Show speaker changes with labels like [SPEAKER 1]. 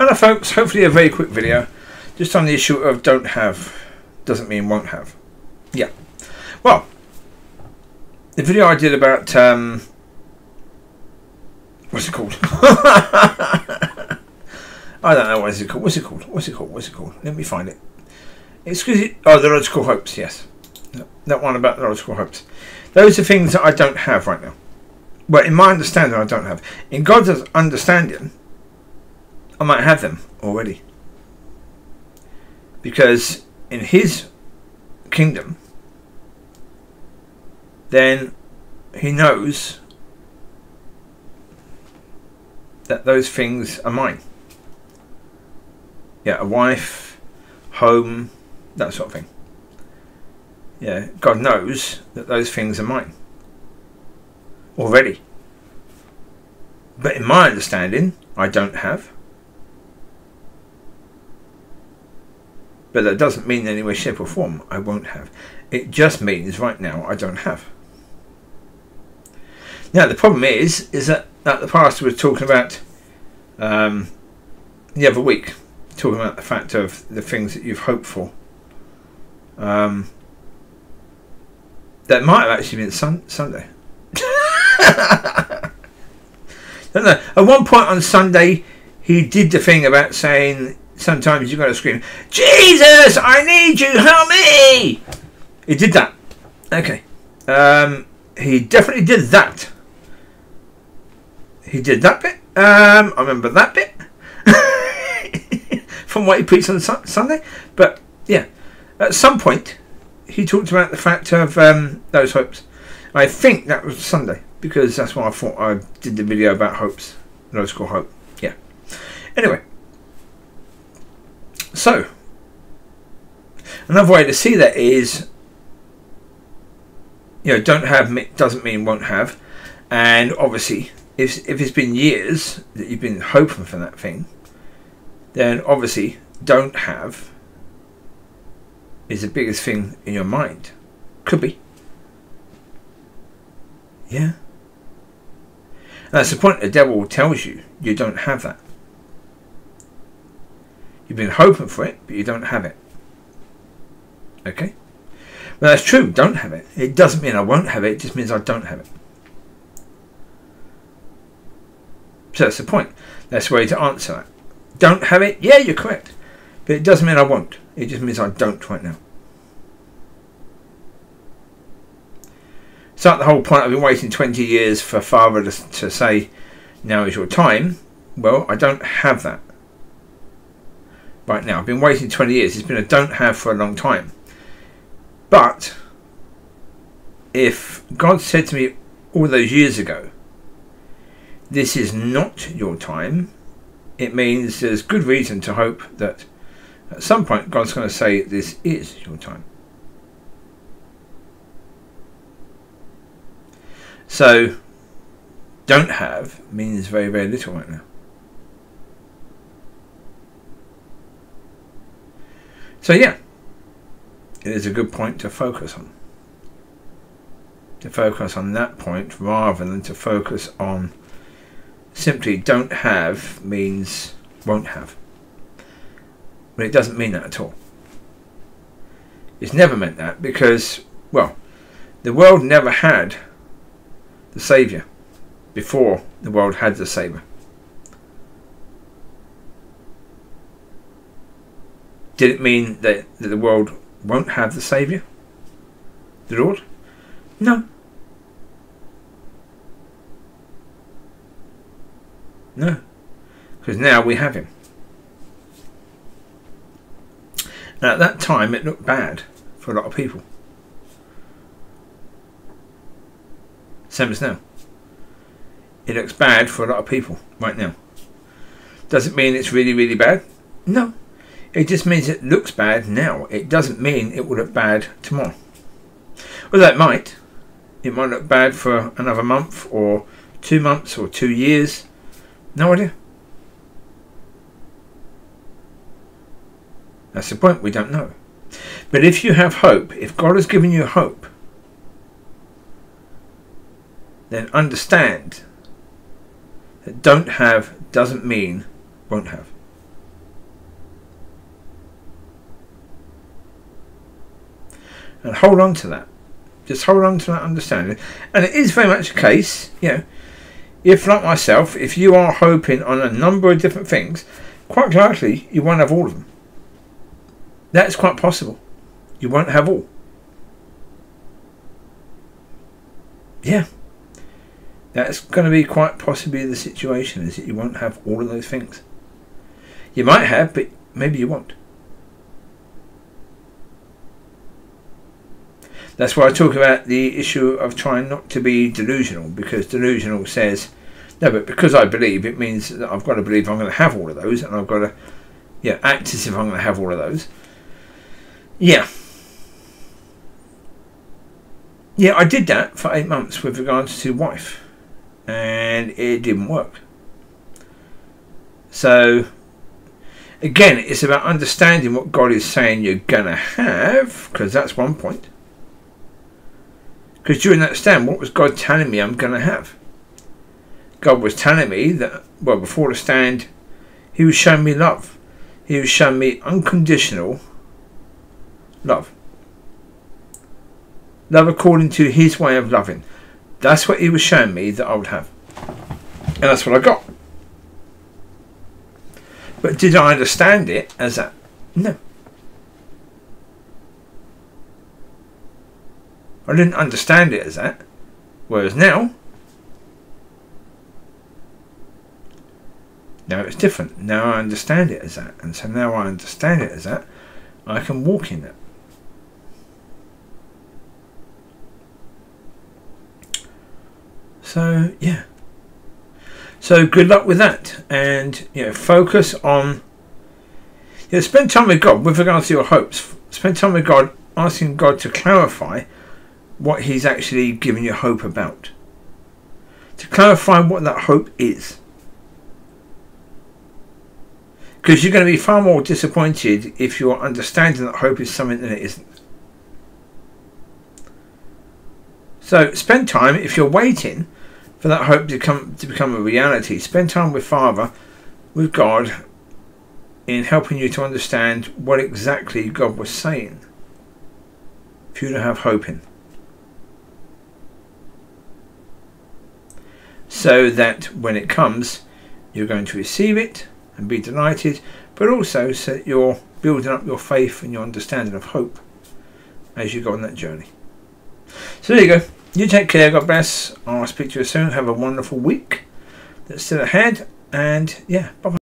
[SPEAKER 1] Hello folks, hopefully a very quick video just on the issue of don't have doesn't mean won't have. Yeah, well, the video I did about what's it called? I don't know, what is it called? What's it called? Let me find it. Oh, the logical hopes, yes. That one about the logical hopes. Those are things that I don't have right now. Well, in my understanding, I don't have. In God's understanding, I might have them already. Because in His kingdom, then He knows that those things are mine. Yeah, a wife, home, that sort of thing. Yeah, God knows that those things are mine already. But in my understanding, I don't have. But that doesn't mean in any way, shape or form I won't have. It just means right now I don't have. Now the problem is that the pastor was talking about the other week, talking about the fact of the things that you've hoped for. That might have actually been Sunday. Don't know. At one point on Sunday, he did the thing about saying sometimes you've got to scream, "Jesus, I need you, help me!" He did that. Okay. He definitely did that. He did that bit. I remember that bit from what he preached on Sunday. But yeah, at some point he talked about the fact of those hopes. I think that was Sunday, because that's why I thought I did the video about hopes. Those called hope. Yeah. Anyway, so another way to see that is, you know, don't have doesn't mean won't have, and obviously if it's been years that you've been hoping for that thing, then obviously don't have is the biggest thing in your mind. Could be. Yeah. And that's the point. The devil tells you you don't have that. You've been hoping for it, but you don't have it. Okay? Well, that's true. Don't have it. It doesn't mean I won't have it. It just means I don't have it. So that's the point. That's the way to answer that. Don't have it? Yeah, you're correct. But it doesn't mean I won't. It just means I don't right now. So the whole point, I've been waiting 20 years for Father to say, now is your time. Well, I don't have that right now. I've been waiting 20 years. It's been a don't have for a long time. But if God said to me all those years ago, this is not your time, it means there's good reason to hope that at some point God's going to say this is your time. So don't have means very, very little right now. So yeah, it is a good point to focus on. To focus on that point rather than to focus on simply don't have means won't have. But it doesn't mean that at all. It's never meant that because, well, the world never had the Saviour before the world had the Saviour. Did it mean that the world won't have the Saviour? The Lord? No. No. Because now we have Him. Now at that time it looked bad for a lot of people. Same as now. It looks bad for a lot of people right now. Does it mean it's really, really bad? No. It just means it looks bad now. It doesn't mean it will look bad tomorrow. Well, that might. It might look bad for another month or 2 months or 2 years. No idea. That's the point. We don't know. But if you have hope, if God has given you hope, then understand that don't have doesn't mean won't have. And hold on to that. Just hold on to that understanding. And it is very much a case, you know, if like myself, if you are hoping on a number of different things, quite likely you won't have all of them. That's quite possible. You won't have all. Yeah. That's going to be quite possibly the situation, is that you won't have all of those things. You might have, but maybe you won't. That's why I talk about the issue of trying not to be delusional, because delusional says, no, but because I believe, it means that I've got to believe I'm going to have all of those, and I've got to, yeah, act as if I'm going to have all of those. Yeah. Yeah, I did that for 8 months with regards to wife, and it didn't work. So, again, it's about understanding what God is saying you're going to have, because that's one point. Because during that stand, what was God telling me I'm going to have? God was telling me that, well, before the stand, He was showing me love. He was showing me unconditional love. Love according to His way of loving. That's what He was showing me that I would have. And that's what I got. But did I understand it as that? No. I didn't understand it as that. Whereas now it's different. Now I understand it as that. And so now I understand it as that, I can walk in that. So, yeah. So good luck with that. And, you know, focus on, you know, spend time with God with regards to your hopes. Spend time with God, asking God to clarify what He's actually giving you hope about. To clarify what that hope is. Because you're going to be far more disappointed if you're understanding that hope is something that it isn't. So spend time, if you're waiting for that hope to become a reality, spend time with Father, with God, in helping you to understand what exactly God was saying for you to have hope in. So that when it comes, you're going to receive it and be delighted, but also so that you're building up your faith and your understanding of hope as you go on that journey. So there you go. You take care. God bless. I'll speak to you soon. Have a wonderful week that's still ahead. And yeah, bye-bye.